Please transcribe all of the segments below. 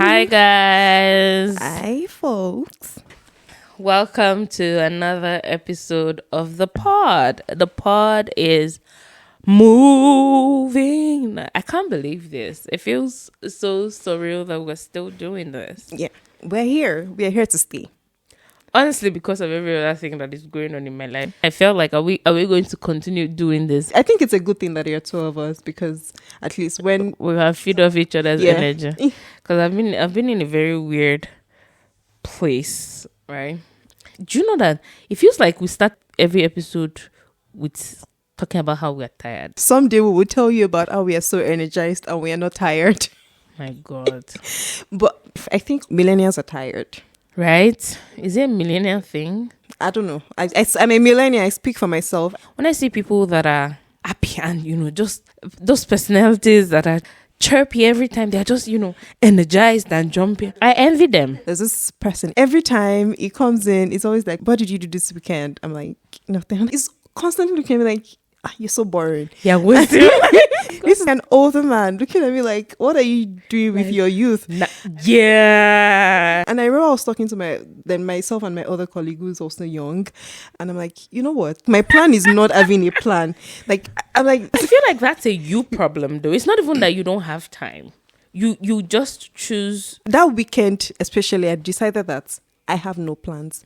Hi, guys. Hi, folks. Welcome to another episode of the pod. The pod is moving. I can't believe this. It feels so surreal that we're still doing this. Yeah, we're here. We are here to stay. Honestly, because of every other thing that is going on in my life, I felt like are we going to continue doing this? I think it's a good thing that there are two of us because at least when We have feed off each other's energy. Because I've been in a very weird place, right? Do you know that it feels like we start every episode with talking about how we're tired? someday we will tell you about how we are so energized and we are not tired. My God. But I think millennials are tired. Right? Is it a millennial thing? I don't know. I'm a millennial. I speak for myself. When I see people that are happy and, just those personalities that are chirpy every time, they're just, energized and jumpy. I envy them. There's this person, every time he comes in, it's always like, what did you do this weekend? I'm like, nothing. He's constantly looking at me like, you're so boring. Yeah, with This is an older man looking at me like, what are you doing with your youth? Yeah. And I remember I was talking to myself and my other colleague who's also young. And I'm like, you know what? My plan is not having a plan. I'm like, I feel like that's a you problem though. It's not even that you don't have time. You just choose. That weekend, especially, I decided that I have no plans.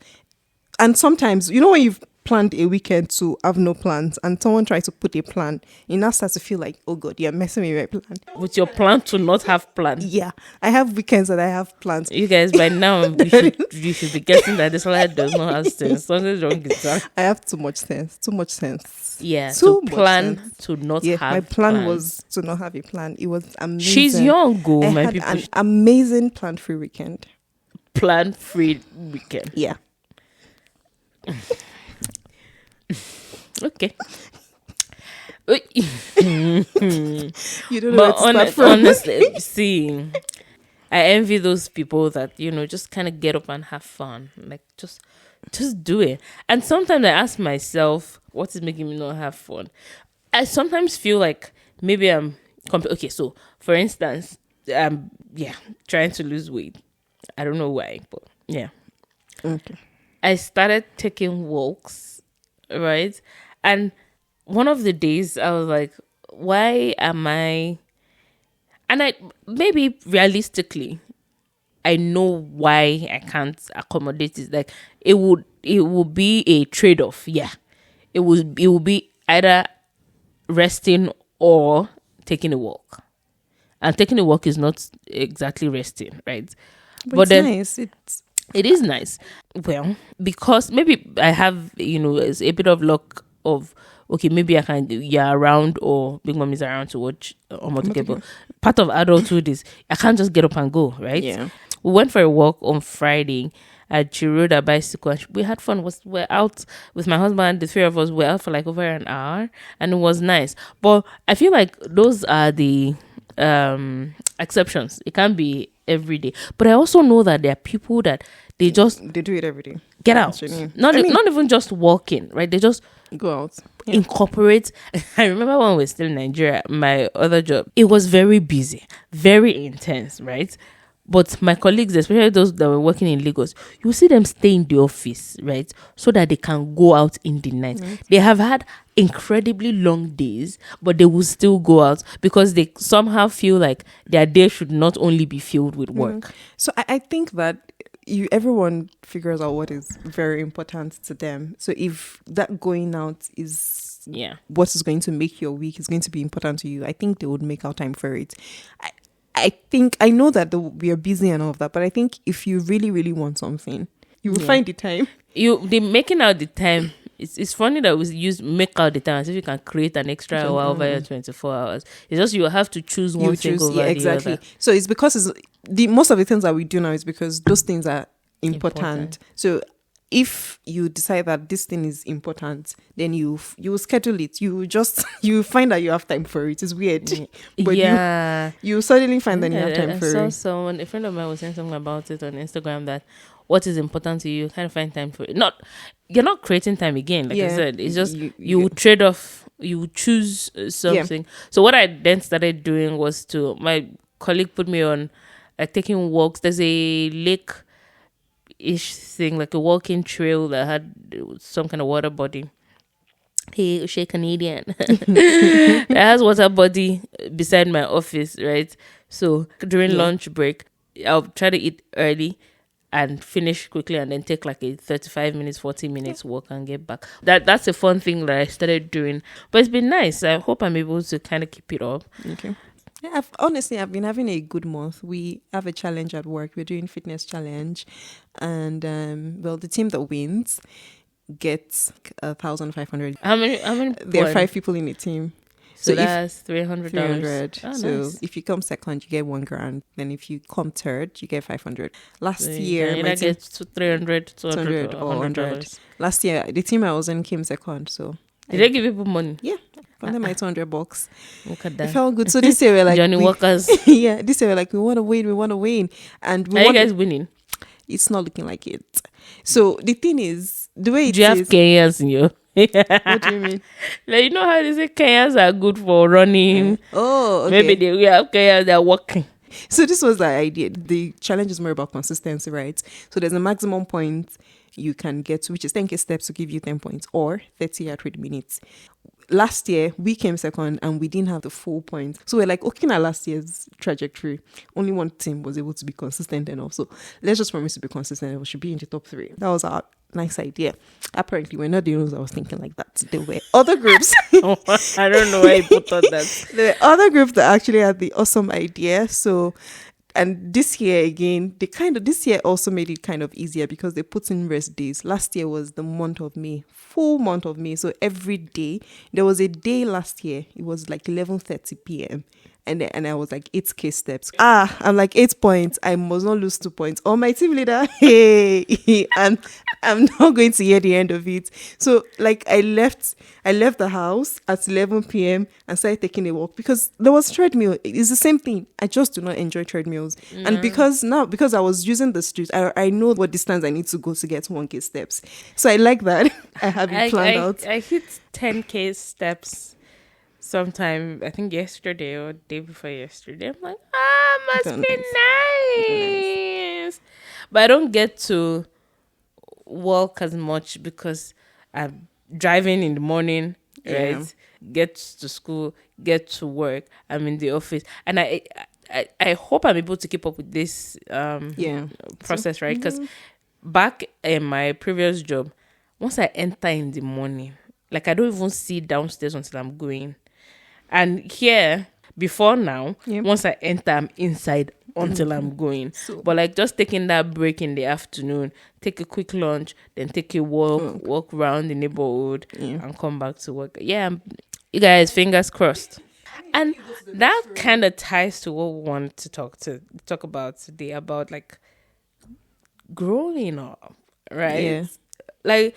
And sometimes, when you've planned a weekend to have no plans and someone tries to put a plan, it now starts to feel like, oh God, you're messing with my plan. With your plan to not have plans. Yeah, I have weekends that I have plans. You guys, by now, you should be getting that this life does not have sense. Something's wrong with that. I have too much sense. Yeah, too to plan sense. to not Yeah, have my plan plans. was to not have a plan. It was amazing. She's young, go, I my had people. an amazing plan-free weekend. Plan-free weekend. Yeah. Okay. You don't know But where to start from. honestly, see, I envy those people that, just kind of get up and have fun. Like, just do it. And sometimes I ask myself, what is making me not have fun? I sometimes feel like maybe I'm... Okay, so, for instance, trying to lose weight. I don't know why, but yeah. Okay. I started taking walks, right? And one of the days I was like, why am I... And maybe realistically, I know why I can't accommodate it. Like, it would be a trade-off. Yeah. It would be either resting or taking a walk. And taking a walk is not exactly resting, right? But it's then, nice. It is nice. Well, because maybe I have, a bit of luck of, okay, maybe I can, around or Big Mom is around to watch Omotokebo. Part of adulthood is I can't just get up and go, right? Yeah. We went for a walk on Friday and she rode a bicycle and we had fun. We're out with my husband, the three of us were out for like over an hour and it was nice. But I feel like those are the exceptions. It can't be every day. But I also know that there are people that they do it every day. Get out. Not even just walking, right? They just go out. Yeah. Incorporate. I remember when we were still in Nigeria, my other job, it was very busy, very intense, right? But my colleagues, especially those that were working in Lagos, you see them stay in the office, right? So that they can go out in the night. Mm-hmm. They have had incredibly long days, but they will still go out because they somehow feel like their day should not only be filled with work. Mm-hmm. So I think that everyone figures out what is very important to them. So if that going out is what is going to make your week is going to be important to you, I think they would make out time for it. I know that we are busy and all of that, but I think if you really, really want something, you will find the time. The making out the time. It's funny that we use make out the time as if you can create an extra hour over your 24 hours. It's just you have to choose one thing over the other. So it's because most of the things that we do now is because those things are important. So if you decide that this thing is important, then you will schedule it. You find that you have time for it. It's weird, but you suddenly find that you have time for it. A friend of mine was saying something about it on Instagram that what is important to you, kind of find time for it. You're not creating time again, like I said. It's just you trade off. You choose something. So what I then started doing was my colleague put me on like taking walks. There's a lake ish thing, like a walking trail that had some kind of water body. Hey, she Canadian. That has water body beside my office, right? So during lunch break, I'll try to eat early and finish quickly, and then take like a 35 minutes, 40 minutes walk and get back. That's a fun thing that I started doing, but it's been nice. I hope I'm able to kind of keep it up. Okay. Yeah, I've been having a good month. We have a challenge at work. We're doing fitness challenge, and the team that wins gets 1,500. How many? There are 5 people in the team. So that's $300. 300. Oh, so nice. if you come second, you get $1,000. Then if you come third, you get 500. Last So year, I get 300, 200, or $100. Last year, the team I was in came second. So did they give people money? Yeah, from them my $200. Look at It that. felt good. So this year we're like Johnny Walkers. Yeah, this year we're like we want to win, and Are you guys winning? It's not looking like it. So the thing is, the way Do you have Kenyans in you? What do you mean? Like, you know how they say Kenyans are good for running? Oh, okay. Maybe we have Kenyans that are walking. So this was the idea. The challenge is more about consistency, right? So there's a maximum point you can get to, which is 10k steps to give you 10 points, or 30 at 20 minutes. Last year, we came second and we didn't have the full points. So we're like, looking at last year's trajectory, only one team was able to be consistent enough. So let's just promise to be consistent. We should be in the top 3. That was our nice idea. Apparently, we're not the only ones that was thinking like that. There were other groups. I don't know why you put on that. There were other groups that actually had the awesome idea. So, and this year again, this year also made it kind of easier because they put in rest days. Last year was the month of May, full month of May. So every day, there was a day last year, it was like 11:30 p.m. And I was like 8k steps. I'm like 8 points. I must not lose 2 points. Oh, my team leader, hey, and I'm not going to hear the end of it. So like I left the house at 11 p.m. and started taking a walk because there was treadmill. It's the same thing. I just do not enjoy treadmills. No. And because I was using the street, I know what distance I need to go to get 1k steps. So I like that. I have it planned out. I hit 10k steps sometime, I think yesterday or day before yesterday. I'm like, must be nice. But I don't get to walk as much because I'm driving in the morning, right? Get to school, get to work. I'm in the office, and I hope I'm able to keep up with this process, right? Because back in my previous job, once I enter in the morning, like I don't even see downstairs until I'm going. And here, before now, once I enter, I'm inside until I'm going. But like just taking that break in the afternoon, take a quick lunch, then take a walk around the neighborhood and come back to work. Yeah, you guys, fingers crossed. And that kind of ties to what we wanted to talk about today, about like growing up, right? Yeah. Like,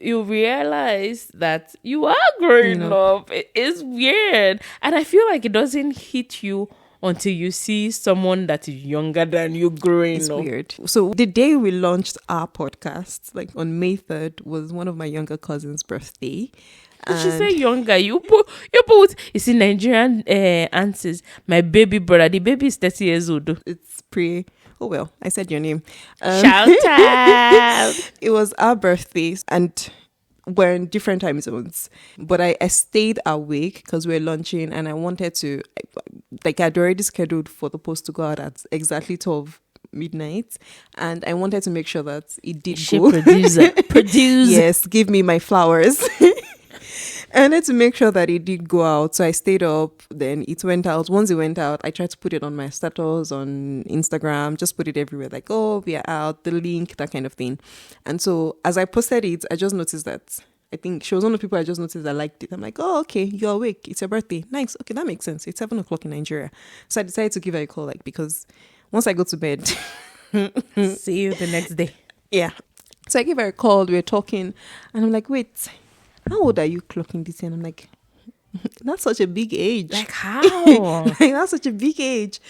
you realize that you are growing up. It is weird. And I feel like it doesn't hit you until you see someone that is younger than you growing up. It's weird. So the day we launched our podcast, like on May 3rd, was one of my younger cousin's birthday. Did she say younger? You put see, Nigerian answers. My baby brother, the baby is 30 years old. It's oh well, I said your name. Shout out. It was our birthdays and we're in different time zones. But I stayed awake because we were launching and I wanted to, like I'd already scheduled for the post to go out at exactly 12 midnight. And I wanted to make sure that it did go. Produce. Yes, give me my flowers. I wanted to make sure that it did go out. So I stayed up, then it went out. Once it went out, I tried to put it on my status, on Instagram, just put it everywhere. Like, oh, we are out, the link, that kind of thing. And so as I posted it, I just noticed that, I think she was one of the people I just noticed that liked it. I'm like, oh, okay, you're awake. It's your birthday. Nice. Okay, that makes sense. It's 7 o'clock in Nigeria. So I decided to give her a call, like, because once I go to bed. See you the next day. Yeah. So I gave her a call. We were talking. And I'm like, wait, how old are you clocking this? And I'm like, that's such a big age. Like, how? Like, that's such a big age.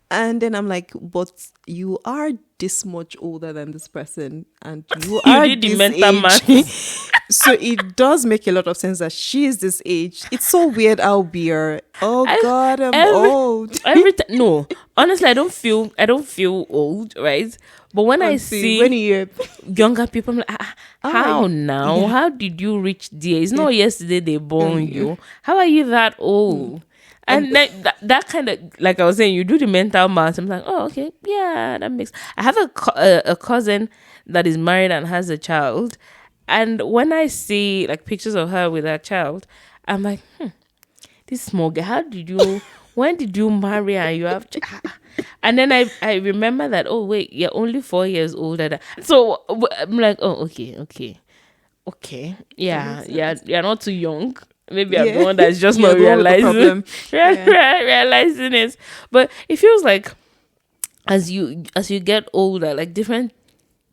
And then I'm like, but you are this much older than this person. And you are did the this mental age. So it does make a lot of sense that she is this age. It's so weird how we are. Oh God, I'm old. Every time, no, honestly, I don't feel old, right? But when I see younger people, I'm like, how now? Yeah. How did you reach there? It's not yesterday they born you. How are you that old? And that kind of, like I was saying, you do the mental math. I'm like, oh, okay, yeah, that makes. I have a cousin that is married and has a child, and when I see like pictures of her with her child, I'm like, this small girl, how did you? When did you marry and you have? And then I remember that. Oh wait, you're only 4 years older. So I'm like, oh okay, yeah, you're not too young. Maybe I'm the one that's just not realizing realizing it. But it feels like as you get older, like different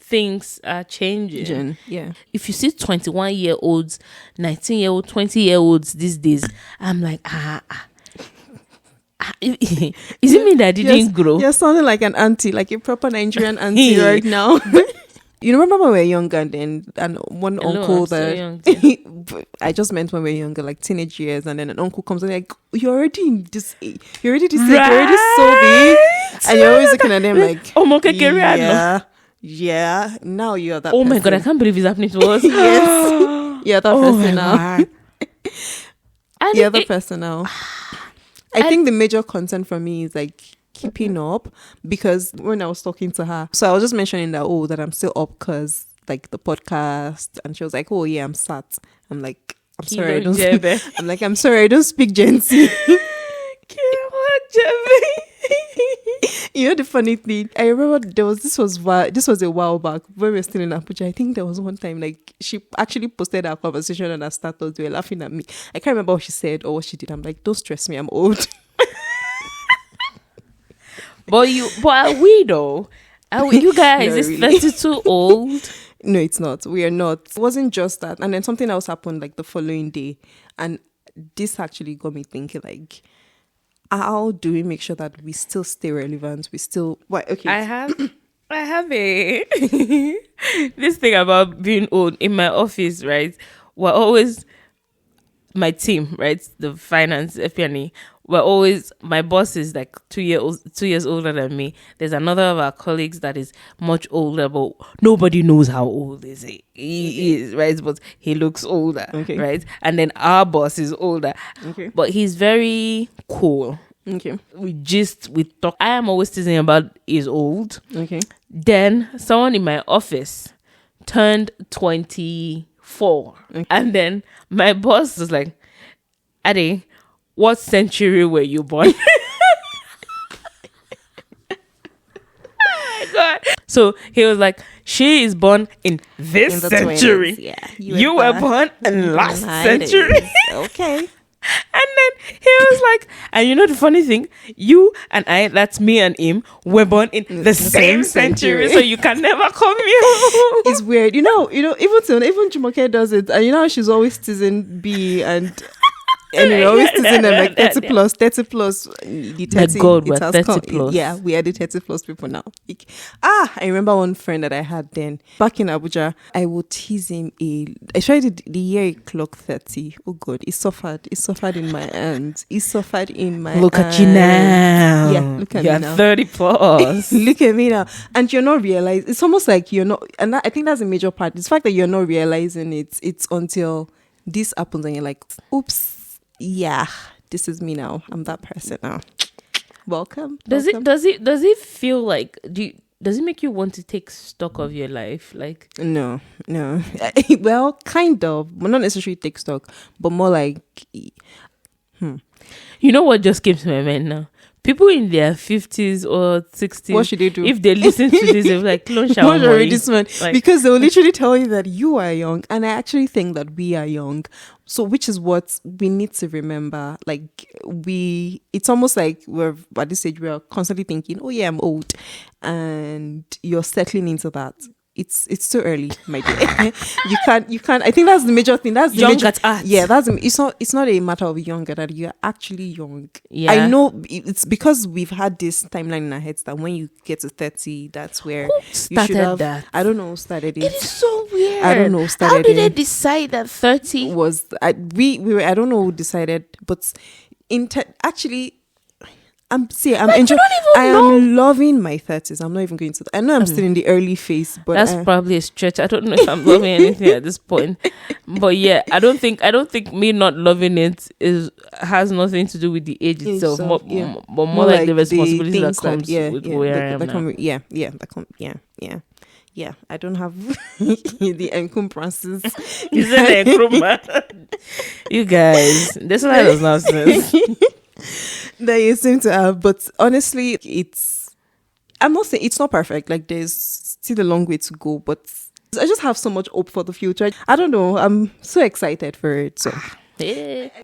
things are changing. Yeah. If you see 21-year-olds, 19-year-olds, 20-year-olds these days, I'm like, is it me that didn't grow? You're sounding like an auntie, like a proper Nigerian auntie right now. You remember when we were younger and one uncle that I just meant when we were younger, like teenage years, and then an uncle comes and like, you're already in this age, you're already this age, you're already so big, and you're always looking at them like, yeah, now you're that person. My God, I can't believe it's happening to us. Yes, you're that person now. You're the person now. I think the major concern for me is like keeping up, because when I was talking to her, so I was just mentioning that I'm still up because like the podcast, and she was like, oh yeah, I'm sat. I'm like, I'm sorry, I don't speak. I'm like, I'm sorry, I don't speak Gen Z. You know the funny thing, I remember this was a while back when we were still in Abuja. I think there was one time like she actually posted our conversation on her status. They were laughing at me. I can't remember what she said or what she did. I'm like, don't stress me, I'm old. But are we though? Are we, you guys? Is 32 old? No, it's not. We are not. It wasn't just that. And then something else happened like the following day, and this actually got me thinking like, how do we make sure that we still stay relevant? We still okay. I have a this thing about being old in my office, right? We're always my team, right? The finance FP&E. We're always, my boss is like 2 years older than me. There's another of our colleagues that is much older, but nobody knows how old he is, right? But he looks older, right? And then our boss is older, but he's very cool. We talk. I am always teasing about he's old. Then someone in my office turned 24, and then my boss was like, Ade, what century were you born? Oh my God. So he was like, she is born in this century. 20s, yeah. You were born in last century. Okay. And then he was like, and you know the funny thing, you and I, that's me and him, were born in the same century, so you can never come here. It's weird, you know. Even Jumoke does it, and you know she's always teasing B and. And we always teasing them like 30 plus. The 30, God, we're 30 plus. Yeah, we are the 30 plus people now. I remember one friend that I had then back in Abuja. I would tease him. I tried the year he clocked 30. Oh God, it suffered in my hands. Look at you now. Yeah, look at me now. You're 30 plus. Look at me now. And you're not realizing. It's almost like you're not. And I think that's a major part. It's the fact that you're not realizing it. It's until this happens and you're like, oops. Yeah, this is me now. I'm that person now. Welcome. Does it feel like does it make you want to take stock of your life? Like no. Well, kind of, but not necessarily take stock, but more like You know what just came to my mind now? People in their 50s or 60s, what should they do? If they listen to this, they're like, this man. Because they'll literally tell you that you are young. And I actually think that we are young. So which is what we need to remember. Like it's almost like we're at this age, we're constantly thinking, oh yeah, I'm old. And you're settling into that. it's too early, my dear. you can't. I think that's the major thing. That's the young major, at heart. yeah, it's not a matter of young at heart. You're actually young. Yeah. I know it's because we've had this timeline in our heads that when you get to 30, that's where Who you started should have. that? I don't know who started it. It is so weird. I don't know who started How did they it. decide that 30 Was we were, I don't know who decided, but actually I'm enjoying. I am loving my 30s. I'm not even going to. I know I'm still in the early phase, but that's probably a stretch. I don't know if I'm loving anything at this point. But yeah, I don't think me not loving it has nothing to do with the age itself, but more like the responsibility that comes with where I am now. Yeah, I don't have the encumbrances. You said the encumbrance. You guys, this one does not sense. That you seem to have, but honestly, I'm not saying it's not perfect. Like there's still a long way to go, but I just have so much hope for the future. I don't know. I'm so excited for it. So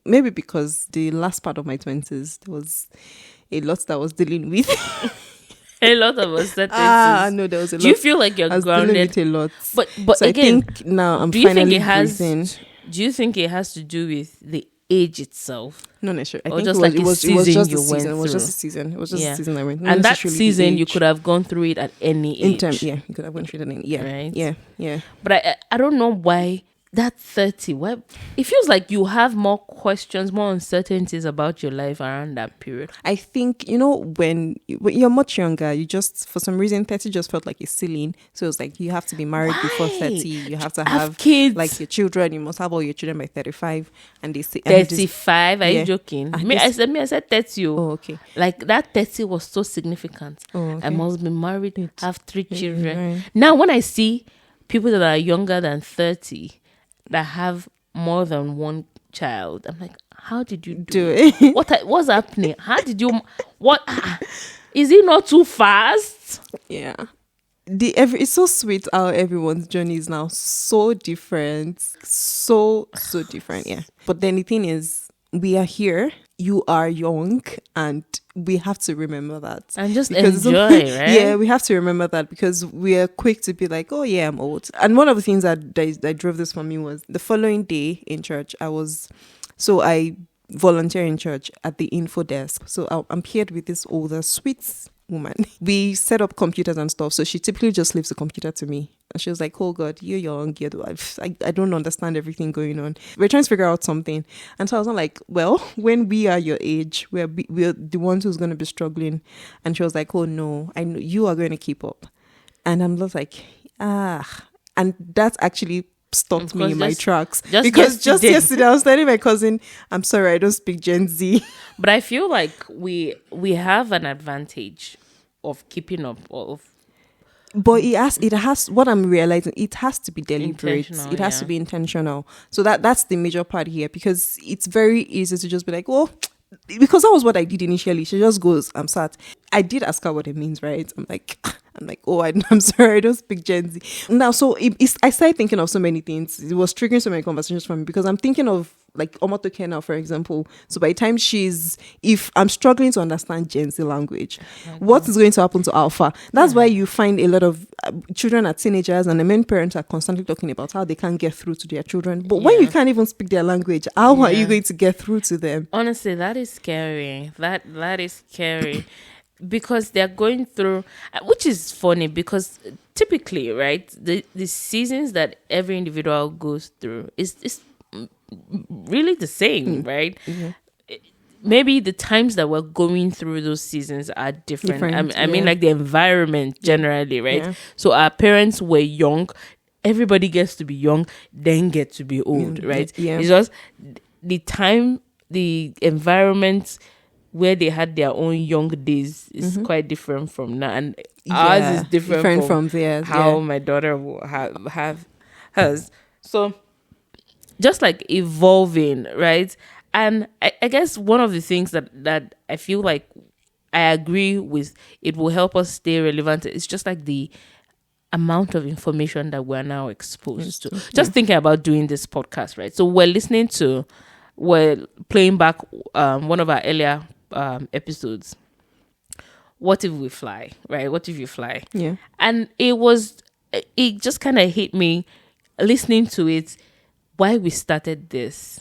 maybe because the last part of my 20s, there was a lot that I was dealing with. A lot of us said no, there was a lot. Do you feel like you're grounded? A lot. But so again, I think now I'm finally breathing. Do you think it has to do with the age itself? Not necessarily. I or think just it was just a went season. It was through? just a season. It was just a season I went. And that season, you could have gone through it at any age. You could have gone through it at any. Yeah, right. Yeah. But I don't know why that 30. Well, it feels like you have more questions, more uncertainties about your life around that period. I think when you're much younger, you just for some reason 30 just felt like a ceiling. So it's like you have to be married before 30. You have to have kids, like your children. You must have all your children by 35. And they say 35. Are you joking? I said 30. Oh, okay. Like that 30 was so significant. Oh, okay. I must be married, have 3 children. Right. Now, when I see people that are younger than 30 that have more than one child, I'm like, how did you do it? What's happening? How did you? What is it not too fast? Yeah. It's so sweet how everyone's journey is now so different, so different. Yeah. But then the thing is, we are here. You are young, and we have to remember that. And just enjoy, right? Yeah, we have to remember that because we are quick to be like, oh yeah, I'm old. And one of the things that drove this for me was the following day in church. I volunteer in church at the info desk. So I'm paired with this older, sweet woman. We set up computers and stuff. So she typically just leaves the computer to me. And she was like, oh God, you're young. I don't understand everything going on. We're trying to figure out something. And so I was like, well, when we are your age, we're the ones who's going to be struggling. And she was like, oh no, I know you are going to keep up. And I'm just like, and that's actually stopped me in my tracks. Just yesterday I was telling my cousin, I'm sorry, I don't speak Gen Z. But I feel like we have an advantage of keeping up but it has what I'm realizing, it has to be deliberate. It has to be intentional. So that's the major part here, because it's very easy to just be like, well, because that was what I did initially. She just goes, I'm sad. I did ask her what it means, right? I'm like, oh, I'm sorry, I don't speak Gen Z. Now, so I started thinking of so many things. It was triggering so many conversations for me, because I'm thinking of like Omotoke now, for example. So by the time if I'm struggling to understand Gen Z language, what is going to happen to Alpha? That's why you find a lot of children are teenagers, and the main parents are constantly talking about how they can't get through to their children. But when you can't even speak their language, how are you going to get through to them? Honestly, that is scary. That is scary. Because they're going through, which is funny, because typically, right, the seasons that every individual goes through is really the same, right? Mm-hmm. Maybe the times that we're going through those seasons are different. I mean, like the environment generally, right? Yeah. So our parents were young. Everybody gets to be young, then get to be old, right? Yeah. It's just the time, the environment where they had their own young days is quite different from now, and ours is different from theirs. How my daughter will have hers. So just like evolving, right? And I guess one of the things that I feel like I agree with, it will help us stay relevant. It's just like the amount of information that we're now exposed to. Just thinking about doing this podcast, right? So we're playing back one of our earlier episodes. What if we fly, right? What if you fly? Yeah. And it was it just kind of hit me listening to it, why we started this.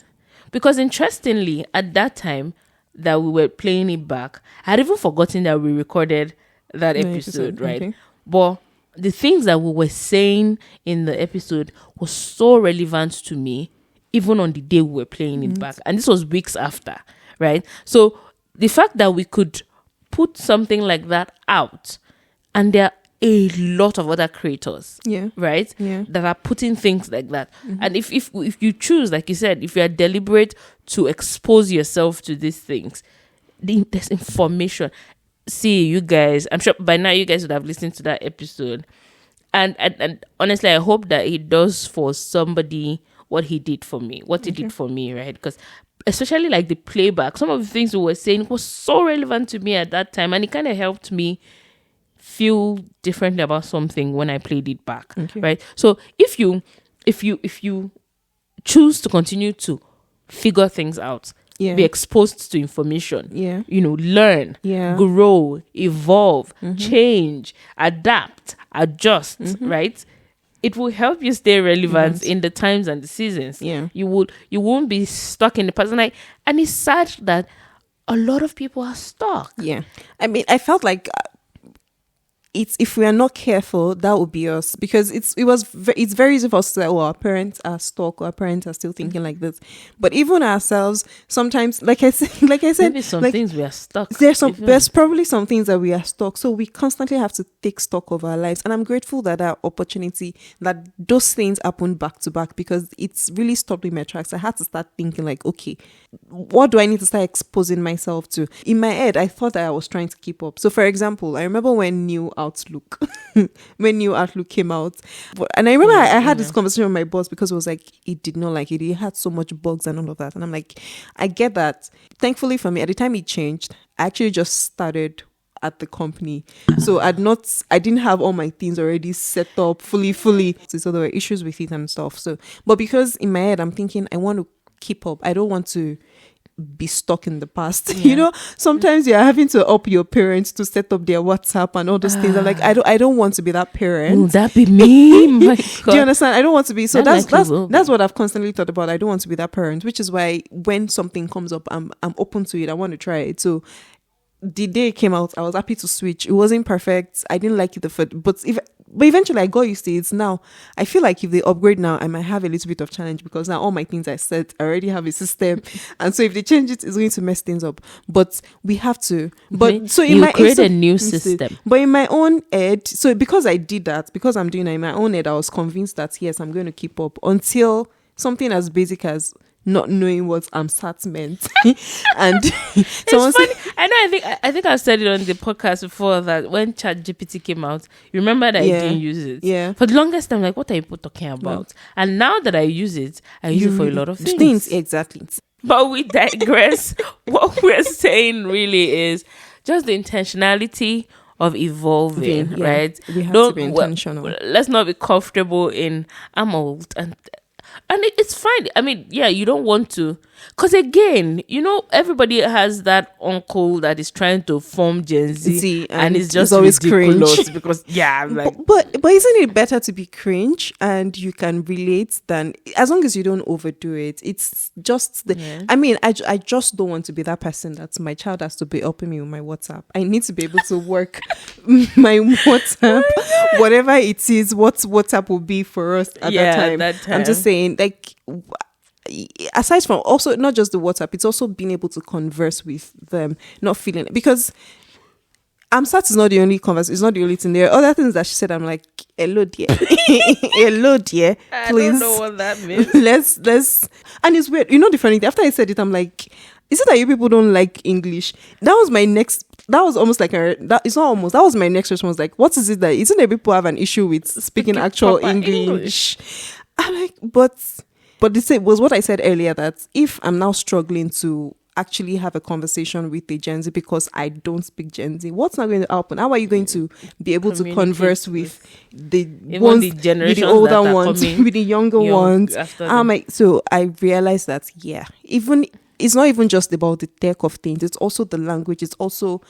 Because interestingly, at that time that we were playing it back, I had even forgotten that we recorded that episode, right? Okay. But the things that we were saying in the episode was so relevant to me, even on the day we were playing it back. And this was weeks after, right? So the fact that we could put something like that out, and there are a lot of other creators, right, that are putting things like that. And if you choose, like you said, if you are deliberate to expose yourself to these things, there's information. See, you guys, I'm sure by now you guys would have listened to that episode, and honestly, I hope that it does for somebody what he did for me, right? Because especially like the playback, some of the things we were saying was so relevant to me at that time, and it kind of helped me feel differently about something when I played it back, right? So if you choose to continue to figure things out, be exposed to information, learn, grow, evolve, change, adapt, adjust, right? It will help you stay relevant in the times and the seasons. You won't be stuck in the past. And it's sad that a lot of people are stuck. I mean, I felt like it's, if we are not careful, that would be us, because it's very easy for us to say, oh, our parents are stuck, or our parents are still thinking like this. But even ourselves, sometimes, like I said, maybe some things we are stuck. There's probably some things that we are stuck. So we constantly have to take stock of our lives. And I'm grateful that opportunity, that those things happen back to back, because it's really stopped me in my tracks. I had to start thinking like, okay, what do I need to start exposing myself to? In my head, I thought that I was trying to keep up. So for example, I remember when New Outlook came out, and I remember I had this conversation with my boss, because it was like, he did not like it. He had so much bugs and all of that, and I'm like, I get that. Thankfully for me, at the time it changed, I actually just started at the company, so I didn't have all my things already set up fully, so there were issues with it and stuff. So, but because in my head I'm thinking, I want to keep up, I don't want to be stuck in the past. Sometimes you're having to up your parents to set up their WhatsApp and all those things. I'm like, I don't want to be that parent. Will that be me? My God. Do you understand? I don't want to be. So that's what I've constantly thought about. I don't want to be that parent, which is why when something comes up, I'm open to it. I want to try it. So the day it came out, I was happy to switch. It wasn't perfect. I didn't like it the first, but eventually I got used to it. Now I feel like if they upgrade now, I might have a little bit of challenge, because now all my things I set, I already have a system, and so if they change it, it's going to mess things up. But we have to. But so in create a new system. But in my own head, so because I did that, because I'm doing that in my own head, I was convinced that yes, I'm going to keep up, until something as basic as not knowing what sat meant. And it's funny. I know. I think I said it on the podcast before, that when ChatGPT came out, you remember that I didn't use it. Yeah. For the longest time, like, what are you people talking about? And now that I use it, I use it for a lot of things. Exactly. But we digress. What we're saying really is just the intentionality of evolving, right? We have to be intentional. Let's not be comfortable in I'm old and it's fine. I mean, you don't want to, because again, everybody has that uncle that is trying to form Gen Z, and it's just always ridiculous cringe. Because I'm like, but isn't it better to be cringe and you can relate, than, as long as you don't overdo it? It's just I mean, I just don't want to be that person that my child has to be helping me with my WhatsApp. I need to be able to work my WhatsApp, whatever it is, what WhatsApp will be for us at that time. I'm just saying, like, aside from also not just the WhatsApp, it's also being able to converse with them, not feeling it, because Amsat is not the only converse, it's not the only thing. There are other things that she said. I'm like, hello dear, hello dear, please. I don't know what that means. let's and it's weird, the funny thing, after I said it, I'm like, is it that you people don't like English? That was my next response. Like, what is it that, isn't that people have an issue with speaking actual English? I'm like, but this was what I said earlier, that if I'm now struggling to actually have a conversation with a Gen Z because I don't speak Gen Z, what's not going to happen? How are you going to be able to converse with the ones, with the older ones, with the younger ones? So I realized that, even it's not even just about the tech of things, it's also the language, it's also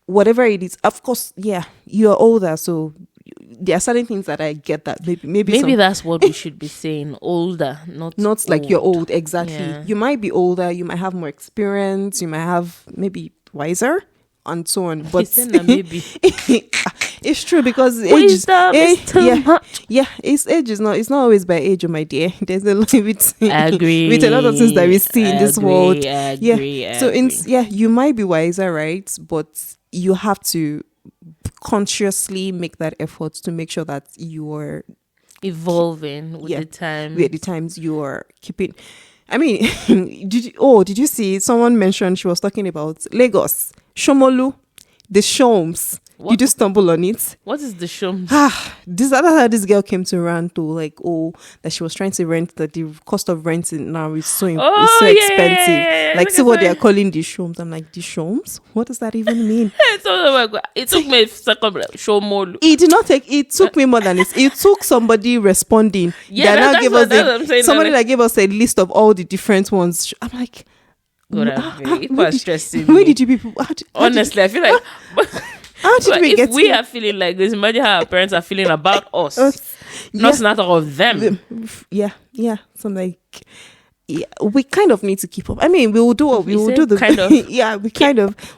whatever it is. Of course, you're older, so there are certain things that I get that maybe that's what we should be saying. Older, not like old. you're old. Exactly. Yeah. You might be older. You might have more experience. You might have maybe wiser and so on. But maybe it's true because wisdom is too much. Yeah, age is not. It's not always by age, oh my dear. There's a limit. Agree. With a lot of things that we see in this world. Agree. So you might be wiser, right? But you have to consciously make that effort to make sure that you are evolving with the time. With the times you are keeping. I mean, did you see someone mentioned she was talking about Lagos, Shomolu, the Shomes. You just stumble on it. What is the Shomes? This girl came to rant to like, that she was trying to rent, that the cost of renting now is so expensive. Yeah. Like, see what they are calling the Shomes. I'm like, the Shomes? What does that even mean? It took me a second, like, Shomolu. It took me more than it. It took somebody responding. Yeah, somebody that gave us a list of all the different ones. I'm like, it was stressing. Where did you people? Honestly, I feel like. How did we get we are feeling like this, imagine how our parents are feeling about us. Not all of them. Yeah. So I'm like, we kind of need to keep up. I mean, we will do what we will do.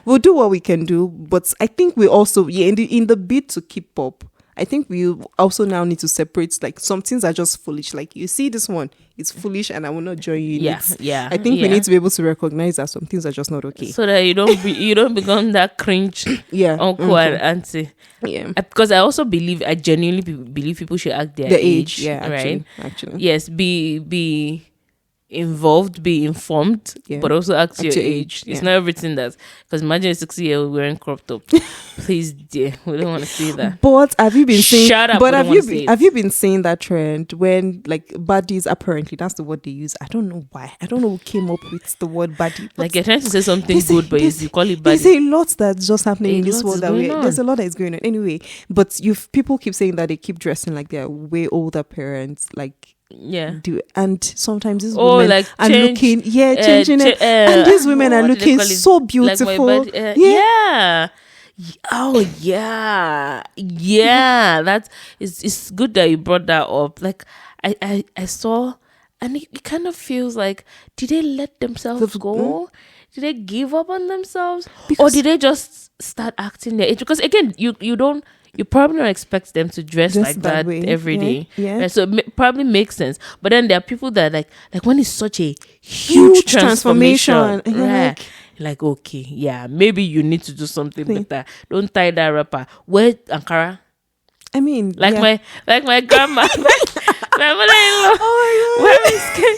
We'll do what we can do. But I think we also, in the bid to keep up, I think we also now need to separate, like, some things are just foolish. Like, you see this one, it's foolish and I will not join you in it. Yeah. I think we need to be able to recognize that some things are just not okay. So that you don't become that cringe uncle and auntie. Yeah. Because I genuinely believe people should act their age. Yeah, right? Actually. Yes, be involved, be informed, but also act your age. It's not everything because imagine a 60-year-old wearing crop top. Please, dear, we don't want to see that. But have you been saying? Shut up! But have you been saying that trend when, like, baddies, apparently that's the word they use. I don't know why. I don't know who came up with the word baddie. Like, you're trying to say something good, but you call it baddie. There's a lot that's just happening in this world. There's a lot that is going on. Anyway, but people keep saying that they keep dressing like they're way older parents, like. And sometimes these women like are looking changing it, and these women are looking so beautiful. Like that's it's good that you brought that up. Like I saw, and it kind of feels like, did they let themselves go? Did they give up on themselves, or did they just start acting their age? Because again, you probably don't expect them to dress like that every day. Yeah. Right? So it probably makes sense. But then there are people that like when it's such a huge transformation. Like, okay, maybe you need to do something better. Don't tie that wrapper. Wear Ankara. I mean, my grandma, my mother-in-law. Oh my God.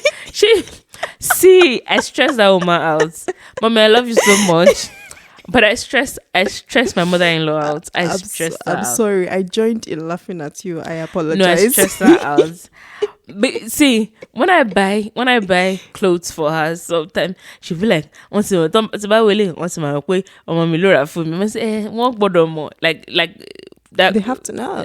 I stress that woman out. Mommy, I love you so much. But I stress my mother-in-law out. I'm sorry. I joined in laughing at you. I apologize. No, I stress her out. But see, when I buy clothes for her, sometimes she'll be like, once in my way, for me. I say, more. Like that. They have to know.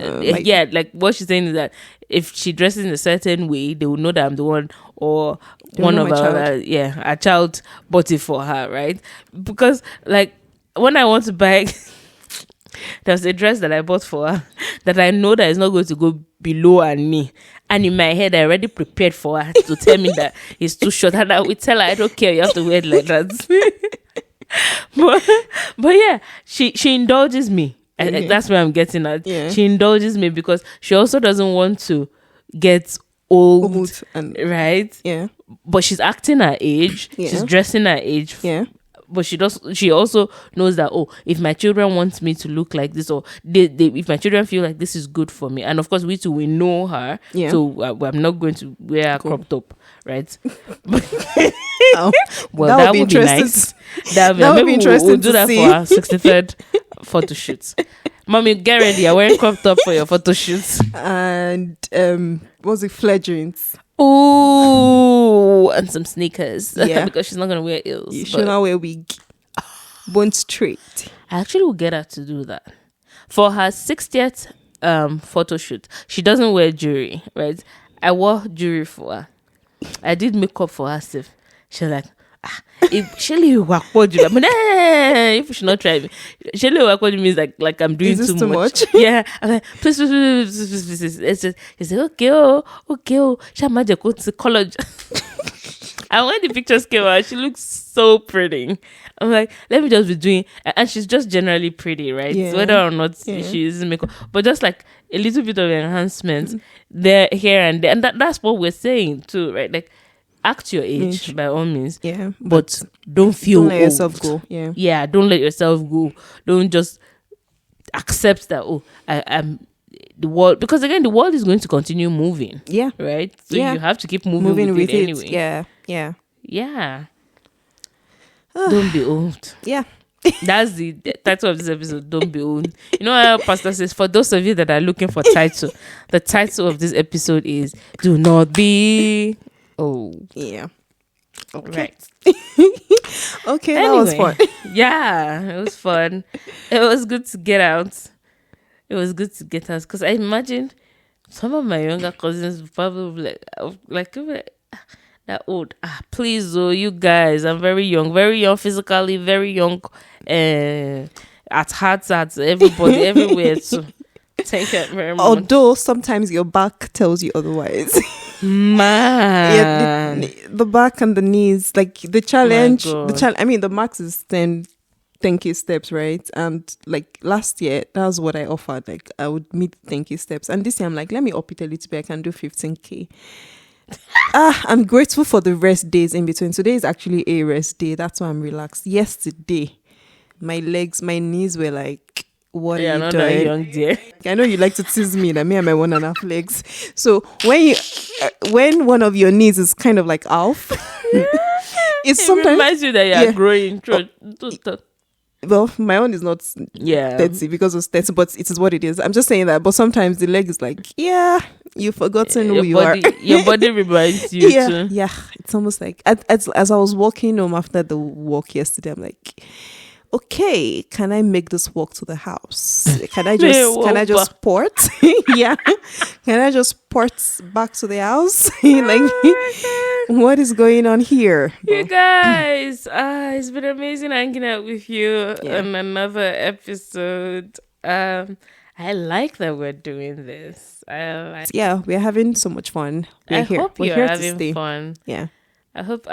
Like what she's saying is that if she dresses in a certain way, they will know that I'm the one, or one of our child bought it for her, right? Because like when I want to buy, there's a dress that I bought for her that I know that is not going to go below her knee. And in my head, I already prepared for her to tell me that it's too short. And I will tell her, I don't care, you have to wear it like that. but yeah, she indulges me. And that's where I'm getting at. Yeah. She indulges me because she also doesn't want to get old right? Yeah. But she's acting her age. Yeah. She's dressing her age. Yeah. But she also knows that, if my children want me to look like this, or if my children feel like this is good for me, and of course we know her, so I'm not going to wear a crop top, right? Well, that would be nice. That would be interesting. We'll do that for our 63rd photo shoot. Mommy, get ready. I'm wearing crop top for your photo shoots. And what's it, flare jeans? Ooh, and some sneakers. Yeah, because she's not gonna wear heels. You should not wear wig. Bone straight. I actually will get her to do that for her 60th photo shoot. She doesn't wear jewelry, right? I wore jewelry for her. I did makeup for her. She's like, if Shelly Wakwaju, I mean, if you should not try me, Shelly Wakwaju means like I'm doing too much. Yeah, I'm like, please. It's just, he said, okay, Shamaja go to college. And when the pictures came out, she looks so pretty. I'm like, let me just be doing, and she's just generally pretty, right? Yeah. Whether or not she uses makeup, but just like a little bit of enhancement there, here and there, and that's what we're saying too, right? Like, act your age by all means, but don't feel don't let old. yourself go. Yeah, don't let yourself go. Don't just accept that I'm the world, because again the world is going to continue moving. Yeah, right. So you have to keep moving with it anyway. Yeah. Don't be old. Yeah. That's the title of this episode. Don't be old. You know how Pastor says, for those of you that are looking for title, the title of this episode is "Do Not Be Old." Yeah. Okay. Right. Okay, Anyway, that was fun. Yeah, it was fun. It was good to get out. It was good to get out, because I imagine some of my younger cousins would probably like that old. Please, you guys, I'm very young physically, very young at heart, at everybody, everywhere. So thank you very much. Although sometimes your back tells you otherwise. Man, the back and the knees, like the challenge. The max is 10K steps, right? And like last year, that was what I offered. Like I would meet 10K steps, and this year I'm like, let me up it a little bit. I can do 15K. I'm grateful for the rest days in between. Today is actually a rest day. That's why I'm relaxed. Yesterday, my knees were like, what are you doing? Young dear. I know you like to tease me that me and my 1.5 legs. So when one of your knees is kind of like off, it reminds you that you're growing. Well, my own is not 30 because of 30, but it is what it is. I'm just saying that. But sometimes the leg is like, you've forgotten who you are. Your body reminds you too. Yeah. It's almost like as I was walking home after the walk yesterday, I'm like, okay, can I make this walk to the house? Can I just port? Yeah. Can I just port back to the house? What is going on here? You guys, it's been amazing hanging out with you on another episode. I like that we're doing this. We're having so much fun. I hope you're having fun. Yeah. I hope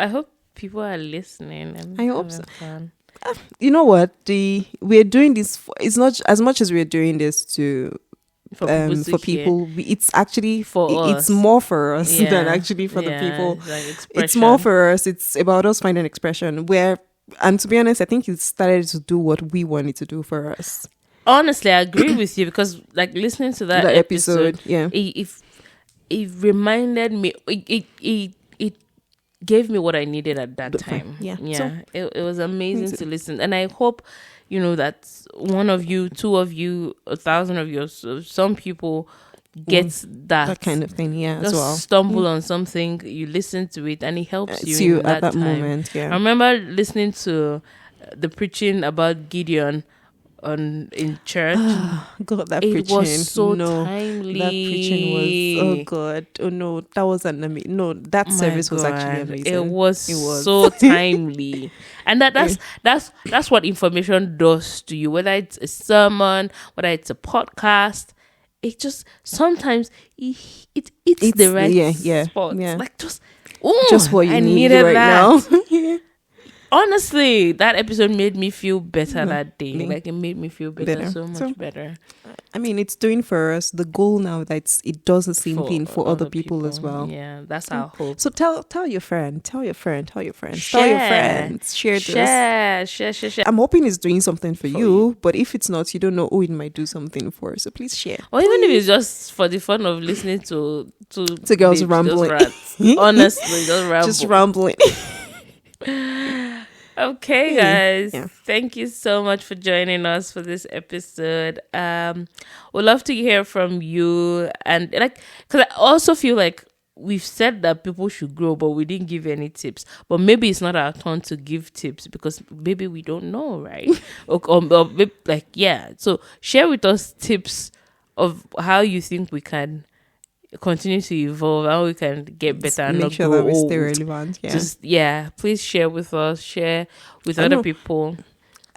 people are listening. And I hope so. Fun. You know what? We're doing this. It's not as much as we're doing this for people. It's actually it's more for us than actually for the people. It's more for us. It's about us finding expression. And to be honest, I think it started to do what we wanted to do for us. Honestly, I agree with you, because like listening to that episode, it reminded me. It gave me what I needed at that time. Yeah. So, it was amazing to listen. And I hope, that one of you, two of you, 1,000 of you, some people get that kind of thing. Yeah, just as well. Stumble on something, you listen to it, and it helps you in at that time. moment. Yeah. I remember listening to the preaching about Gideon in church. God, that it preaching was so timely. That preaching was, oh God, oh no, that was that service was actually amazing. It was so timely, and that's what information does to you. Whether it's a sermon, whether it's a podcast, it just sometimes it's the right spot. Yeah. Like just what you need right that. now. Honestly, that episode made me feel better that day. Like it made me feel better. So much better. I mean, it's doing for us. The goal now that it does the same thing for other people as well. Yeah, that's our hope. So tell your friend, tell your friends, share this. Share. I'm hoping it's doing something for you, but if it's not, you don't know who it might do something for. So please share. Or even if it's just for the fun of listening to girls rambling. Honestly, just rambling. Okay, guys. Yeah. Thank you so much for joining us for this episode. We'd love to hear from you, and because I also feel like we've said that people should grow, but we didn't give any tips. But maybe it's not our turn to give tips because maybe we don't know, right? or maybe, So share with us tips of how you think we can continue to evolve, how we can get better and make not sure grow that we old. stay relevant. Yeah. Just please share with us, share with I other know. people.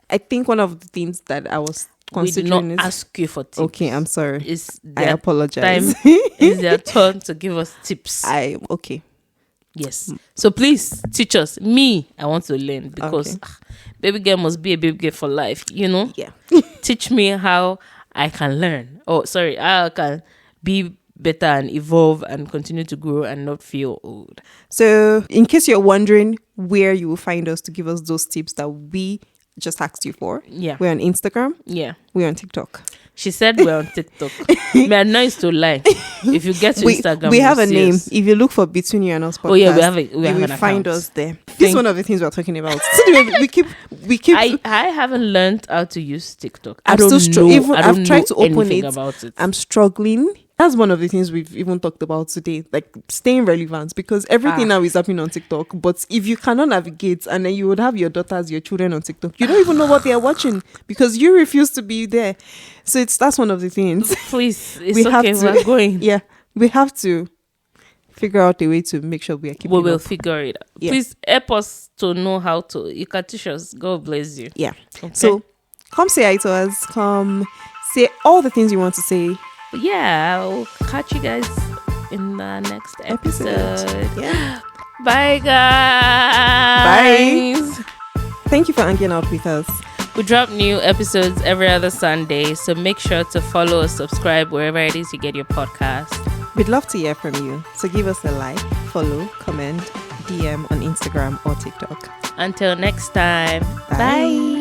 I think one of the things that I was We did considering not is ask you for tips. okay. I'm sorry. It's I their apologize. time. It's their turn to give us tips. Okay. Yes. So please teach us. Me, I want to learn because baby girl must be a baby girl for life. You know. Yeah. Teach me how I can learn. Oh, sorry, how I can be better and evolve and continue to grow and not feel old. So, in case you're wondering where you will find us to give us those tips that we just asked you for, we're on Instagram. Yeah. We're on TikTok. She said we're on TikTok. Me are nice to lie. If you get to Instagram, we have a name. If you look for Between You and Us podcast, we have you an will account. find us there. This is one of the things we're talking about. we keep. I haven't learned how to use TikTok. I've tried to open it. About it. I'm struggling. That's one of the things we've even talked about today, like staying relevant, because everything now is happening on TikTok. But if you cannot navigate, and then you would have your daughters, your children on TikTok, you don't even know what they are watching because you refuse to be there. So that's one of the things. Please, we're going. Yeah, we have to figure out a way to make sure we are keeping. We will up. figure it out. Yeah. Please help us to know how to. You can teach us. God bless you. Yeah. Okay. So come say hi to us. Come say all the things you want to say. Yeah, I'll catch you guys in the next episode. Yeah. Bye, guys. Bye. Thank you for hanging out with us. We drop new episodes every other Sunday, so make sure to follow or subscribe wherever it is you get your podcast. We'd love to hear from you. So give us a like, follow, comment, DM on Instagram or TikTok. Until next time. Bye.